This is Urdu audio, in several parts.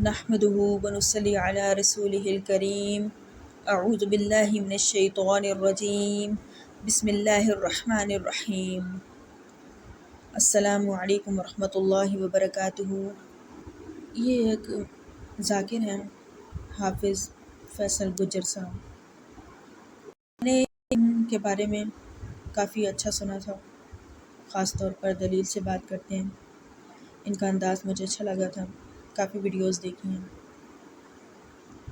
نحمده ونصلي على رسوله الكريم اعوذ باللہ من الشیطان الرجیم بسم اللہ الرحمن الرحیم السلام علیکم ورحمۃ اللہ وبرکاتہ۔ یہ ایک ذاکر ہیں حافظ فیصل گجر صاحب، میں نے ان کے بارے میں کافی اچھا سنا تھا، خاص طور پر دلیل سے بات کرتے ہیں، ان کا انداز مجھے اچھا لگا تھا، کافی ویڈیوز دیکھی ہیں،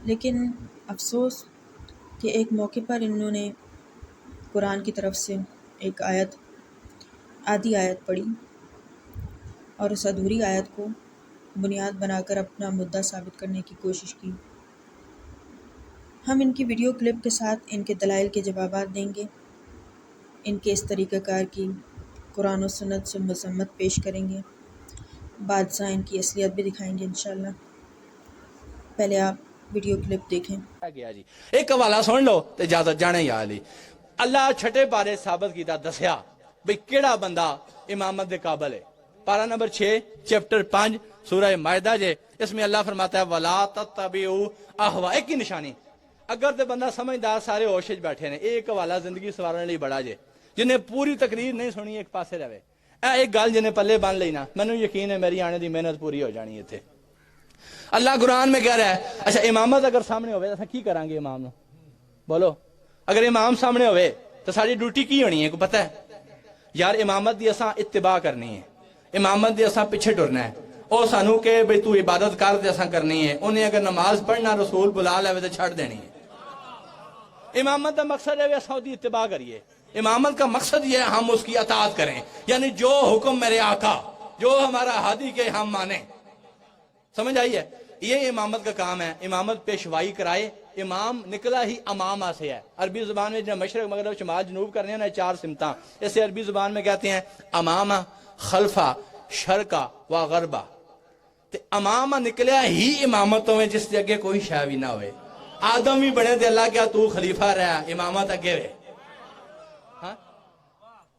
لیکن افسوس کہ ایک موقع پر انہوں نے قرآن کی طرف سے ایک آدھی آیت پڑھی اور اس ادھوری آیت کو بنیاد بنا کر اپنا مدعا ثابت کرنے کی کوشش کی۔ ہم ان کی ویڈیو کلپ کے ساتھ ان کے دلائل کے جوابات دیں گے، ان کے اس طریقہ کار کی قرآن و سنت سے مذمت پیش کریں گے، بادشاہ ان کی اصلیت بھی دکھائیں گے انشاءاللہ۔ پہلے آپ ویڈیو کلپ دیکھیں۔ جی ایک حوالہ سن لو تے اجازت جانے یا علی اللہ چھٹے پارے ثابت کیتا دسیا بھئی کیڑا بندہ امامت دے قابل ہے۔ پارہ نمبر 6 چیپٹر 5 سورہ مائدہ جے، اس میں اللہ فرماتا ہے وَلَا تَتَّبِعُوا أَهْوَاءَ، ایک ہی نشانی اگر تے بندہ سمجھدار سارے ہوشش بیٹھے نے، ایک حوالہ زندگی سوارنے لئی بڑا جے، جنہیں پوری تقریر نہیں سنی ایک پاسے رہے، ایک گل جنہیں پلے بن لینا، میں یقین ہے میری آنے دی محنت پوری ہو جانی ہے تھے۔ اللہ قرآن میں کہہ رہا ہے اچھا امامت اگر سامنے ہوئے تو کی کریں گے امام نو؟ بولو، اگر امام سامنے ہوئے تو ساری ڈیوٹی کی ہونی ہے؟ کو پتہ ہے یار امامت دی اساں اتباع کرنی ہے، امامت دی اساں پیچھے ٹرنا ہے، او سانو کہ بھئی تو عبادت کر تے اساں کرنی ہے، انہیں اگر نماز پڑھنا رسول بلا لے تو چھڑ دینی ہے۔ امامت کا مقصد ہے اساں دی اتباع کریے، امامت کا مقصد یہ ہے ہم اس کی اطاعت کریں، یعنی جو حکم میرے آقا، جو ہمارا ہادی کے ہم مانیں۔ سمجھ آئی ہے؟ یہ امامت کا کام ہے، امامت پیشوائی کرائے۔ امام نکلا ہی امامہ سے ہے، عربی زبان میں جب مشرق مغرب شمال جنوب کرنے ہیں 4 سمتاں، اسے عربی زبان میں کہتے ہیں امامہ، خلفہ، شرقہ و غربہ۔ تے امامہ نکلیا ہی امامتوں میں جس سے اگے کوئی شے بھی نہ ہوئے، آدم بھی بنے تے اللہ کیا تو خلیفہ رہا، امامت اگے رہے۔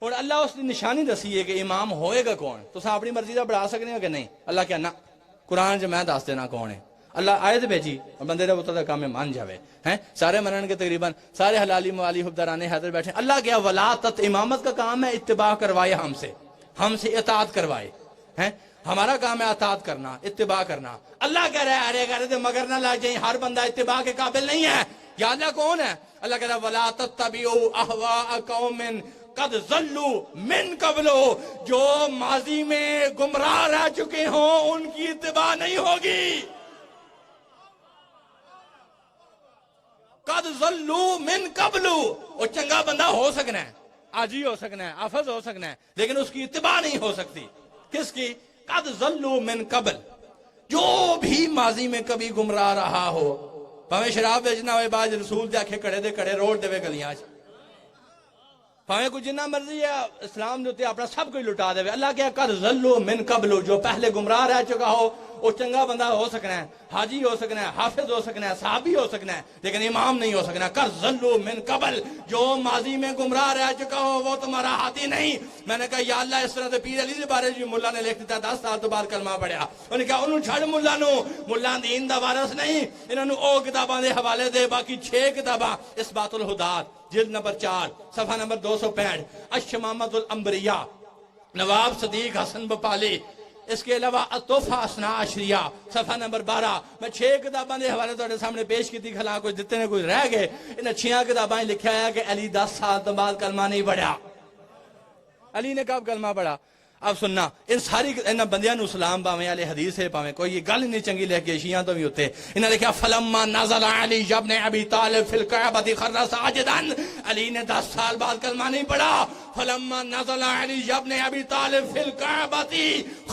اور اللہ اس نے نشانی دسی ہے کہ امام ہوئے گا کون، تو اپنی مرضی کا بڑھا سکنے ہو کہ نہیں؟ اللہ کیا نہ قرآن جو میں دس دینا کون ہے، اللہ آیت بھیجی اور بندے دا پتر دا کام میں مان جاوے ہیں، سارے منن کے تقریباً سارے حلالی موالی حبدارانے حیدر بیٹھے، اللہ کیا ولاتت، امامت کا کام ہے اتباع کروائے، ہم سے اطاعت کروائے ہیں، ہمارا کام ہے اطاعت کرنا، اتباع کرنا۔ اللہ کہہ رہا ہے ارے گھر دے مگر نہ لگ جائیں، ہر بندہ اتباع کے قابل نہیں ہے۔ یا اللہ کون ہے؟ اللہ کہہ رہا ہے وَلَا تَتَّبِعُوا أَهْوَاءَ قَوْمٍ قَدْ ضَلُّوا مِن قَبْلُ، جو ماضی میں گمراہ رہ چکے ہوں ان کی اتباع نہیں ہوگی۔ قَدْ ضَلُّوا مِن قَبْلُ، وہ چنگا بندہ ہو سکنا ہے، آجی ہو سکنا ہے، حافظ ہو سکنا ہے، لیکن اس کی اتباع نہیں ہو سکتی۔ کس کی؟ قَدْ ضَلُّوا مِن قَبْلُ، جو بھی ماضی میں کبھی گمراہ رہا ہو، پہمیں شراب بیچنا ہوئے باج رسول دے آکھے کڑے دے کڑے روڈ دے گلیاں، پہمیں کوئی جنہ مرضی ہے اسلام جو اپنا سب کوئی لٹا دے۔ اللہ کیا قَدْ ضَلُّوا مِن قَبْلُ، جو پہلے گمراہ رہ چکا ہو وہ چنگا بندہ ہو سکنا ہے، حاجی ہو سکنا ہے، حافظ ہو سکنا ہے، صحابی ہو سکنا ہے، لیکن امام نہیں ہو سکنا۔ قَدْ ضَلُّوا مِن قَبْلُ، جو ماضی میں گمراہ رہ چکا ہو وہ تمہارا ہادی نہیں۔ میں نے کہا یا اللہ اس طرح سے پیر علی دے بارے جو ملا نے لکھ دیتا 10 سال تو بعد کلمہ پڑھیا، انہوں نے کہا انہوں چھڑ ملا نو، ملا دین دا وارث نہیں، انہوں نے او کتاباں دے حوالے دے، باقی 6 کتاباں، اثبات الہدات جلد نمبر 4 صفحہ نمبر 265، الشمامۃ الانبریاء نواب صدیق حسن بپالی، اس کے علاوہ التحفہ اثنا عشریہ صفحہ نمبر 12۔ میں 6 کتاباں دے حوالے توڑے سامنے پیش کی تھی، کھلا کوئی دیتے نے کوئی رہ گئے، انہیں 6 کتاباں لکھا ہے کہ علی 10 سال تو بعد کلمہ نہیں پڑھا۔ علی نے کب کلمہ پڑھا؟ اب سننا، ان ساری بندیاں نو سلام پاویں، اہل حدیث ہے پاویں، کوئی یہ گل نہیں چنگی لے کے شیعہ تو بھی ہوتے، انہوں نے لکھا فلما نزل علی ابن ابی طالب فی الکعبۃ خر ساجدا، علی نے 10 سال بعد کلمہ نہیں پڑھا۔ فلما نزل علی ابن ابی طالب فی الکعبۃ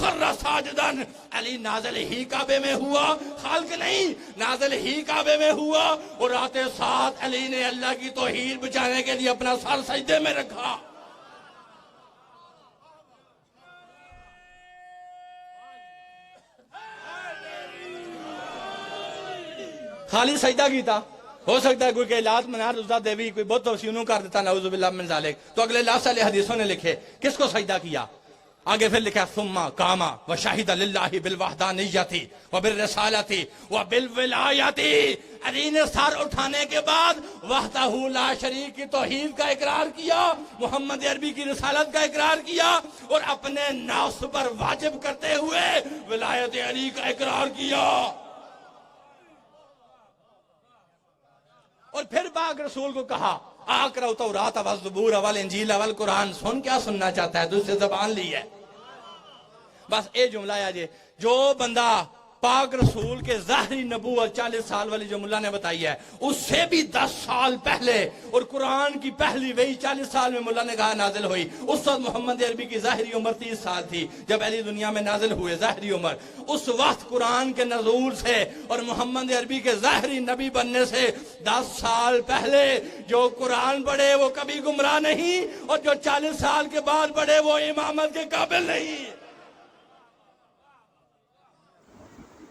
خر ساجدا، علی نازل ہی کعبے میں ہوا، خالق نہیں، نازل ہی کعبے میں ہوا، اور رات 7 علی نے اللہ کی توحید بچانے کے لیے اپنا سر سجدے میں رکھا۔ خالی سجدہ کیتا، ہو سکتا ہے کوئی کہ لات منار عزا دیوی کوئی بہت توسیونوں کر دیتا، نعوذ باللہ من ذالک، تو اگلے لا سال حدیثوں نے لکھے کس کو سجدہ کیا؟ آگے پھر لکھا ثم قام وشہد للہ بالوحدانیتی وبالرسالتی وبالولایتی، علی نے سر اٹھانے کے بعد وحدہ لا شریک کی توحید کا اقرار کیا، محمد عربی کی رسالت کا اقرار کیا، اور اپنے نفس پر واجب کرتے ہوئے ولایت علی کا اقرار کیا۔ اور پھر پاک رسول کو کہا اقرأ التوراۃ والزبور والانجیل والقرآن، سن کیا سننا چاہتا ہے؟ دوسری زبان لی ہے۔ بس اے جملہ ہے جی، جو بندہ پاک رسول کے ظاہری نبوت 40 سال والی جو ملا نے بتائی ہے، اس سے بھی 10 سال پہلے، اور قرآن کی پہلی وہی 40 سال میں ملا نے کہا نازل ہوئی۔ اس وقت محمد عربی کی ظاہری عمر 30 سال تھی جب علی دنیا میں نازل ہوئے، ظاہری عمر۔ اس وقت قرآن کے نزول سے اور محمد عربی کے ظاہری نبی بننے سے 10 سال پہلے جو قرآن پڑھے وہ کبھی گمراہ نہیں، اور جو 40 سال کے بعد پڑھے وہ امامت کے قابل نہیں۔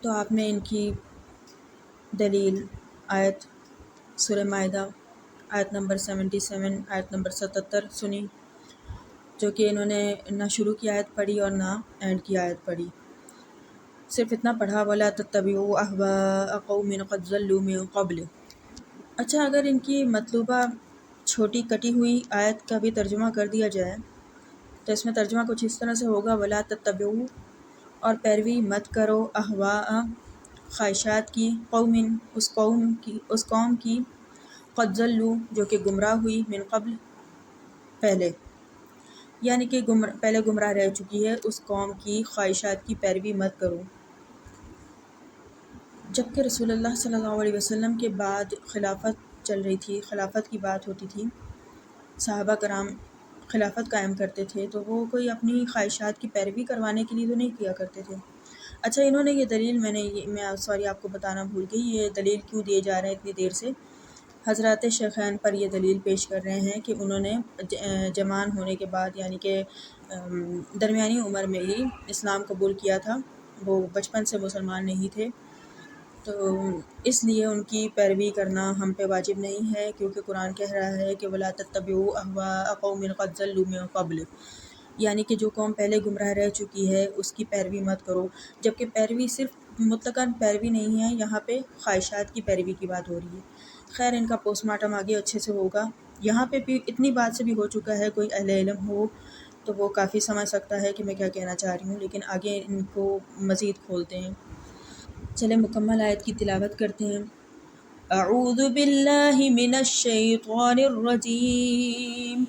تو آپ نے ان کی دلیل آیت سورہ مائدہ آیت نمبر 77 آیت نمبر 77 سنی، جو کہ انہوں نے نہ شروع کی آیت پڑھی اور نہ اینڈ کی آیت پڑھی، صرف اتنا پڑھا وَلَا تَتَّبِعُوا أَهْوَاءَ قَوْمٍ قَدْ ضَلُّوا مِن قَبْلُ۔ اچھا، اگر ان کی مطلوبہ چھوٹی کٹی ہوئی آیت کا بھی ترجمہ کر دیا جائے تو اس میں ترجمہ کچھ اس طرح سے ہوگا وَلَا تَتَّبِعُوا، اور پیروی مت کرو، اہواء خواہشات کی، اس قوم کی قد ضلوا جو کہ گمراہ ہوئی، من قبل پہلے، یعنی کہ پہلے گمراہ رہ چکی ہے، اس قوم کی خواہشات کی پیروی مت کرو۔ جبکہ رسول اللہ صلی اللہ علیہ وسلم کے بعد خلافت چل رہی تھی، خلافت کی بات ہوتی تھی، صحابہ کرام خلافت قائم کرتے تھے، تو وہ کوئی اپنی خواہشات کی پیروی کروانے کے لیے تو نہیں کیا کرتے تھے۔ اچھا، انہوں نے یہ دلیل میں آپ کو بتانا بھول گئی، یہ دلیل کیوں دیے جا رہے ہیں اتنی دیر سے؟ حضرات شیخین پر یہ دلیل پیش کر رہے ہیں کہ انہوں نے جوان ہونے کے بعد، یعنی کہ درمیانی عمر میں ہی اسلام قبول کیا تھا، وہ بچپن سے مسلمان نہیں تھے، تو اس لیے ان کی پیروی کرنا ہم پہ واجب نہیں ہے، کیونکہ قرآن کہہ رہا ہے کہ وَلَا تَتَّبِعُوا أَهْوَاءَ قَوْمٍ قَدْ ضَلُّوا مِن قَبْلُ، یعنی کہ جو قوم پہلے گمراہ رہ چکی ہے اس کی پیروی مت کرو، جبکہ پیروی صرف مطلقاً پیروی نہیں ہے، یہاں پہ خواہشات کی پیروی کی بات ہو رہی ہے۔ خیر، ان کا پوسٹ مارٹم آگے اچھے سے ہوگا، یہاں پہ بھی اتنی بات سے بھی ہو چکا ہے، کوئی اہل علم ہو تو وہ کافی سمجھ سکتا ہے کہ میں کیا کہنا چاہ رہی ہوں، لیکن آگے ان کو مزید کھولتے ہیں۔ چلے مکمل آیت کی تلاوت کرتے ہیں۔ اعوذ باللہ من الشیطان الرجیم،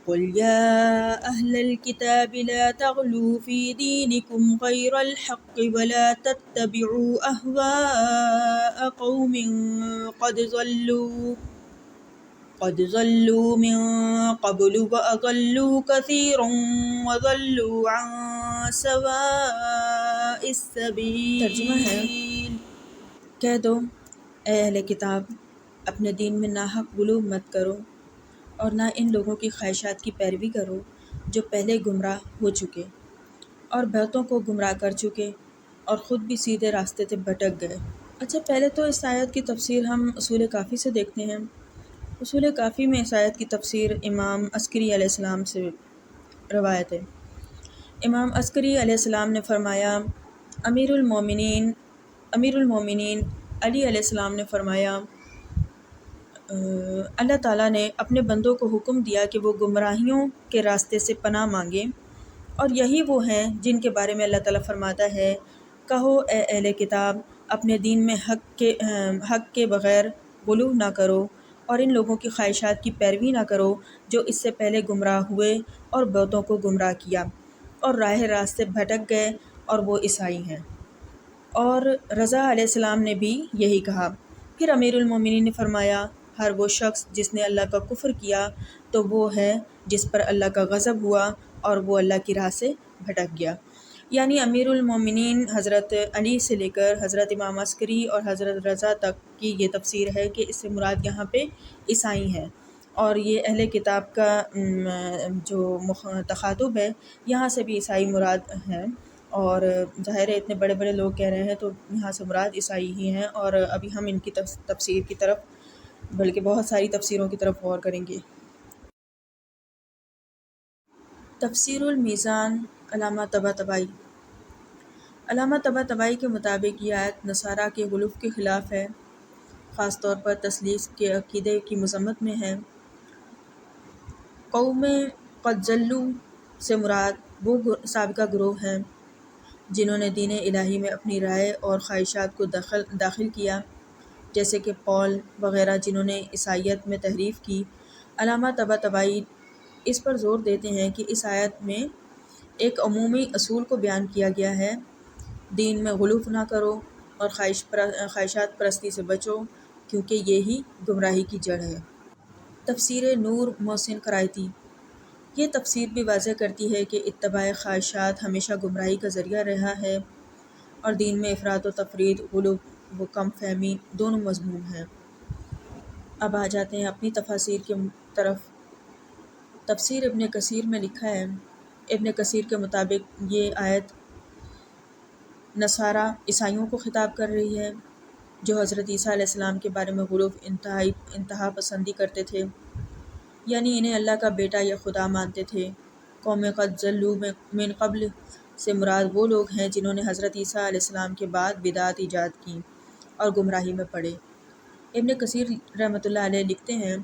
قل یا اہل الکتاب لا تغلوا فی دینکم غیر الحق ولا تتبعوا اہواء قوم قد ضلوا من قبل وأضلوا كثيرا وضلوا عن سواء السبيل۔ ترجمہ ہے، کہہ دو اے اہل کتاب، اپنے دین میں ناحق غلو مت کرو اور نہ ان لوگوں کی خواہشات کی پیروی کرو جو پہلے گمراہ ہو چکے اور بہتوں کو گمراہ کر چکے اور خود بھی سیدھے راستے سے بھٹک گئے۔ اچھا، پہلے تو اس آیت کی تفسیر ہم اصول کافی سے دیکھتے ہیں۔ اصول کافی میں اس آیت کی تفسیر امام عسکری علیہ السلام سے روایت ہے۔ امام عسکری علیہ السلام نے فرمایا، امیر المومنین علی علیہ السلام نے فرمایا، اللہ تعالیٰ نے اپنے بندوں کو حکم دیا کہ وہ گمراہیوں کے راستے سے پناہ مانگیں، اور یہی وہ ہیں جن کے بارے میں اللہ تعالیٰ فرماتا ہے، کہو اے اہل کتاب، اپنے دین میں حق کے بغیر غلو نہ کرو اور ان لوگوں کی خواہشات کی پیروی نہ کرو جو اس سے پہلے گمراہ ہوئے اور بہتوں کو گمراہ کیا اور راہ راست سے بھٹک گئے، اور وہ عیسائی ہیں۔ اور رضا علیہ السلام نے بھی یہی کہا۔ پھر امیر المومنین نے فرمایا، ہر وہ شخص جس نے اللہ کا کفر کیا تو وہ ہے جس پر اللہ کا غضب ہوا اور وہ اللہ کی راہ سے بھٹک گیا۔ یعنی امیر المومنین حضرت علی سے لے کر حضرت امام عسکری اور حضرت رضا تک کی یہ تفسیر ہے کہ اس سے مراد یہاں پہ عیسائی ہیں، اور یہ اہل کتاب کا جو تخاطب ہے یہاں سے بھی عیسائی مراد ہیں، اور ظاہر ہے اتنے بڑے بڑے لوگ کہہ رہے ہیں تو یہاں سے مراد عیسائی ہی ہیں، اور ابھی ہم ان کی تفسیر کی طرف، بلکہ بہت ساری تفسیروں کی طرف غور کریں گے۔ تفسیر المیزان علامہ طباطبائی۔ علامہ طباطبائی کے مطابق یہ آیت نصارہ کے غلو کے خلاف ہے، خاص طور پر تثلیث کے عقیدے کی مذمت میں ہے۔ قوم قد ضلوا سے مراد وہ سابقہ گروہ ہیں جنہوں نے دین الہی میں اپنی رائے اور خواہشات کو داخل کیا، جیسے کہ پال وغیرہ جنہوں نے عیسائیت میں تحریف کی۔ علامہ طباطبائی اس پر زور دیتے ہیں کہ اس آیت میں ایک عمومی اصول کو بیان کیا گیا ہے، دین میں غلو نہ کرو اور خواہشات پرستی سے بچو، کیونکہ یہی گمراہی کی جڑ ہے۔ تفسیر نور محسن قرائتی۔ یہ تفسیر بھی واضح کرتی ہے کہ اتباع خواہشات ہمیشہ گمراہی کا ذریعہ رہا ہے اور دین میں افراط و تفرید، غلو و کم فہمی دونوں مذموم ہیں۔ اب آ جاتے ہیں اپنی تفاسیر کی طرف۔ تفسیر ابن کثیر میں لکھا ہے، ابن کثیر کے مطابق یہ آیت نصارہ عیسائیوں کو خطاب کر رہی ہے جو حضرت عیسیٰ علیہ السلام کے بارے میں غلو انتہا پسندی کرتے تھے، یعنی انہیں اللہ کا بیٹا یا خدا مانتے تھے۔ قوم قد ضلوا من قبل سے مراد وہ لوگ ہیں جنہوں نے حضرت عیسیٰ علیہ السلام کے بعد بدعات ایجاد کی اور گمراہی میں پڑے۔ ابن کثیر رحمۃ اللہ علیہ لکھتے ہیں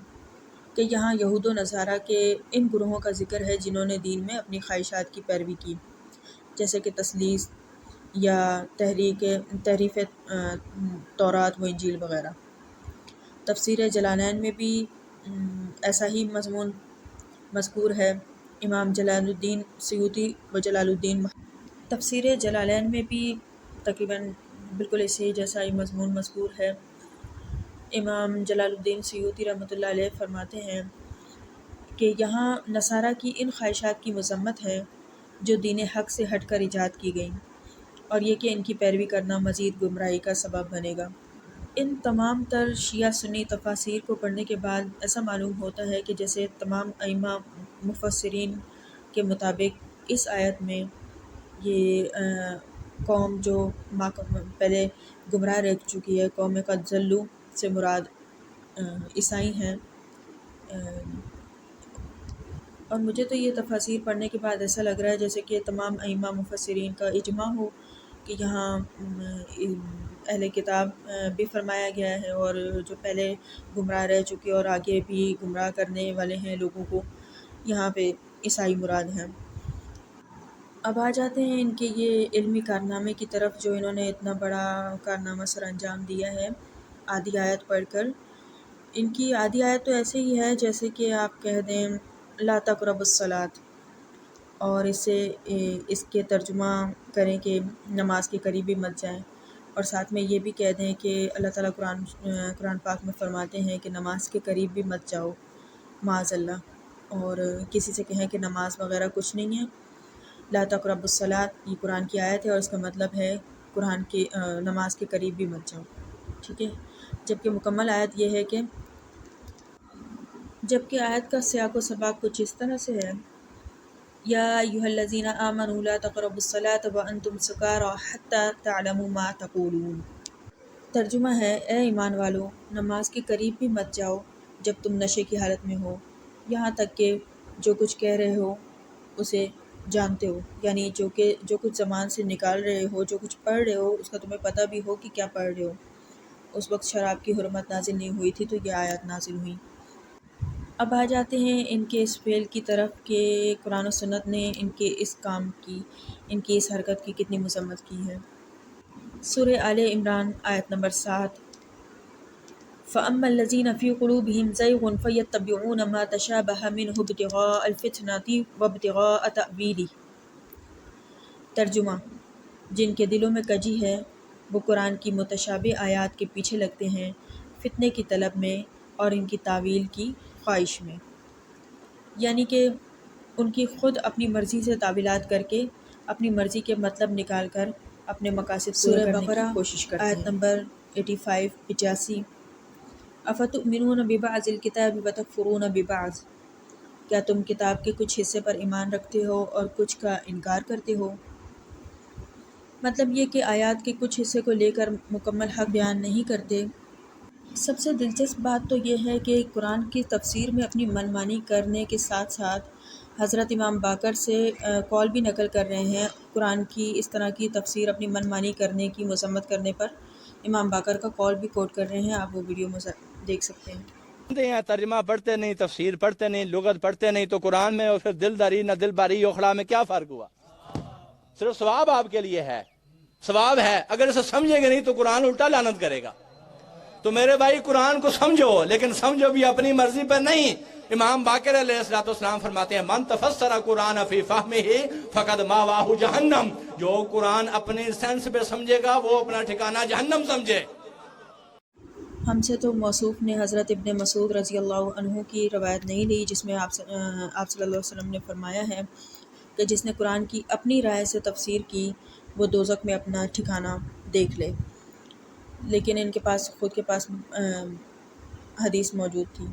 کہ یہاں یہود و نصارہ کے ان گروہوں کا ذکر ہے جنہوں نے دین میں اپنی خواہشات کی پیروی کی، جیسے کہ تثلیث یا تحریف تورات و انجیل وغیرہ۔ تفسیر جلالین میں بھی ایسا ہی مضمون مذکور ہے۔ امام جلال الدین سیوطی و جلال الدین تفسیر جلالین میں بھی تقریباً بالکل اسی جیسا ہی مضمون مذکور ہے۔ امام جلال الدین سیوطی رحمۃ اللہ علیہ فرماتے ہیں کہ یہاں نصارہ کی ان خواہشات کی مذمت ہے جو دین حق سے ہٹ کر ایجاد کی گئیں، اور یہ کہ ان کی پیروی کرنا مزید گمراہی کا سبب بنے گا۔ ان تمام تر شیعہ سنی تفاسیر کو پڑھنے کے بعد ایسا معلوم ہوتا ہے کہ جیسے تمام ائمہ مفسرین کے مطابق اس آیت میں یہ قوم جو پہلے گمراہ رہ چکی ہے، قوم قد ضلوا سے مراد عیسائی ہیں۔ اور مجھے تو یہ تفاسیر پڑھنے کے بعد ایسا لگ رہا ہے جیسے کہ تمام ائمہ مفسرین کا اجماع ہو کہ یہاں اہل کتاب بھی فرمایا گیا ہے، اور جو پہلے گمراہ رہ چکے اور آگے بھی گمراہ کرنے والے ہیں لوگوں کو، یہاں پہ عیسائی مراد ہیں۔ اب آ جاتے ہیں ان کے یہ علمی کارنامے کی طرف جو انہوں نے اتنا بڑا کارنامہ سر انجام دیا ہے آدھی آیت پڑھ کر۔ ان کی آدھی آیت تو ایسے ہی ہے جیسے کہ آپ کہہ دیں لا تقربوا الصلاۃ، اور اس کے ترجمہ کریں کہ نماز کے قریب بھی مت جائیں، اور ساتھ میں یہ بھی کہہ دیں کہ اللہ تعالیٰ قرآن پاک میں فرماتے ہیں کہ نماز کے قریب بھی مت جاؤ معاذ اللہ، اور کسی سے کہیں کہ نماز وغیرہ کچھ نہیں ہے۔ لا تقربوا الصلاۃ یہ قرآن کی آیت ہے اور اس کا مطلب ہے قرآن کی نماز کے قریب بھی مت جاؤ، ٹھیک ہے۔ جبکہ مکمل آیت یہ ہے کہ جبکہ آیت کا سیاق و سباق کچھ اس طرح سے ہے، یا ایھا الذین آمنوا لا تقربوا الصلاۃ وانتم سکاری حتی تعلموا ما تقولون۔ ترجمہ ہے، اے ایمان والو، نماز کے قریب بھی مت جاؤ جب تم نشے کی حالت میں ہو، یہاں تک کہ جو کچھ کہہ رہے ہو اسے جانتے ہو، یعنی جو کچھ زبان سے نکال رہے ہو، جو کچھ پڑھ رہے ہو اس کا تمہیں پتہ بھی ہو کہ کیا پڑھ رہے ہو۔ اس وقت شراب کی حرمت نازل نہیں ہوئی تھی تو یہ آیات نازل ہوئی۔ اب آ جاتے ہیں ان کے اس فعل کی طرف کہ قرآن و سنت نے ان کے اس کام کی، ان کی اس حرکت کی کتنی مذمت کی ہے۔ سورہ آل عمران آیت نمبر 7۔ فَأَمَّا الَّذِينَ فِي قُلُوبِهِمْ زَيْغٌ فَيَتَّبِعُونَ مَا تَشَابَهَ مِنْهُ ابْتِغَاءَ الْفِتْنَةِ وَابْتِغَاءَ تَأْوِيلِهِ۔ ترجمہ، جن کے دلوں میں کجی ہے وہ قرآن کی متشابہ آیات کے پیچھے لگتے ہیں فتنے کی طلب میں اور ان کی تعویل کی خواہش میں، یعنی کہ ان کی خود اپنی مرضی سے تعویلات کر کے اپنی مرضی کے مطلب نکال کر اپنے مقاصد پورے کرنے کی کوشش کرتے ہیں۔ آیت نمبر 85 افتؤمنون ببعض الکتاب وتکفرون ببعض، کیا تم کتاب کے کچھ حصے پر ایمان رکھتے ہو اور کچھ کا انکار کرتے ہو؟ مطلب یہ کہ آیات کے کچھ حصے کو لے کر مکمل حق بیان نہیں کرتے۔ سب سے دلچسپ بات تو یہ ہے کہ قرآن کی تفسیر میں اپنی من مانی کرنے کے ساتھ ساتھ حضرت امام باقر سے قول بھی نقل کر رہے ہیں، قرآن کی اس طرح کی تفسیر اپنی من مانی کرنے کی مذمت کرنے پر امام باقر کا قول بھی کوٹ کر رہے ہیں، آپ وہ ویڈیو دیکھ سکتے ہیں۔ ہیں ترجمہ پڑھتے نہیں، تفسیر پڑھتے نہیں، لغت پڑھتے نہیں، تو قرآن میں اور پھر دل داری نہ دل باری اخڑا میں کیا فرق ہوا؟ صرف ثواب آپ کے لیے ہے، ثواب ہے، اگر اسے سمجھے گے نہیں تو قرآن الٹا لعنت کرے گا۔ تو میرے بھائی قرآن کو سمجھو، لیکن سمجھو بھی اپنی مرضی پر نہیں۔ امام باقر علیہ السلام فرماتے ہیں من تفسر قرآن فی فہمہ فقد ماواہ جہنم، جو قرآن اپنی سینس پہ سمجھے گا وہ اپنا ٹھکانہ جہنم سمجھے۔ ہم سے تو موصوف نے حضرت ابن مسعود رضی اللہ عنہ کی روایت نہیں لی، جس میں آپ صلی اللہ علیہ وسلم نے فرمایا ہے کہ جس نے قرآن کی اپنی رائے سے تفسیر کی وہ دوزخ میں اپنا ٹھکانہ دیکھ لے، لیکن ان کے پاس خود کے پاس حدیث موجود تھی،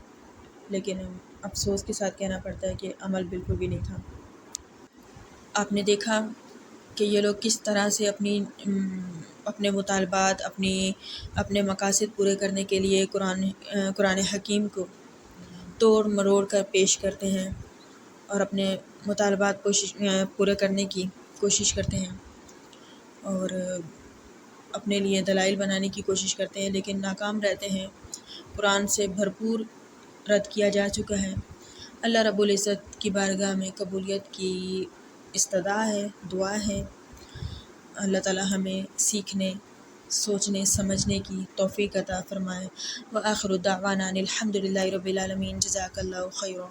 لیکن افسوس کے ساتھ کہنا پڑتا ہے کہ عمل بالکل بھی نہیں تھا۔ آپ نے دیکھا کہ یہ لوگ کس طرح سے اپنے مطالبات، اپنے مقاصد پورے کرنے کے لیے قرآن حکیم کو توڑ مروڑ کر پیش کرتے ہیں اور اپنے مطالبات پورے کرنے کی کوشش کرتے ہیں اور اپنے لیے دلائل بنانے کی کوشش کرتے ہیں، لیکن ناکام رہتے ہیں۔ قرآن سے بھرپور رد کیا جا چکا ہے۔ اللہ رب العزت کی بارگاہ میں قبولیت کی استدعا ہے، دعا ہے۔ اللہ تعالی ہمیں سیکھنے، سوچنے، سمجھنے کی توفیق عطا فرمائے۔ وآخر دعوانا الحمد للہ رب العالمین۔ جزاک اللہ خیرا۔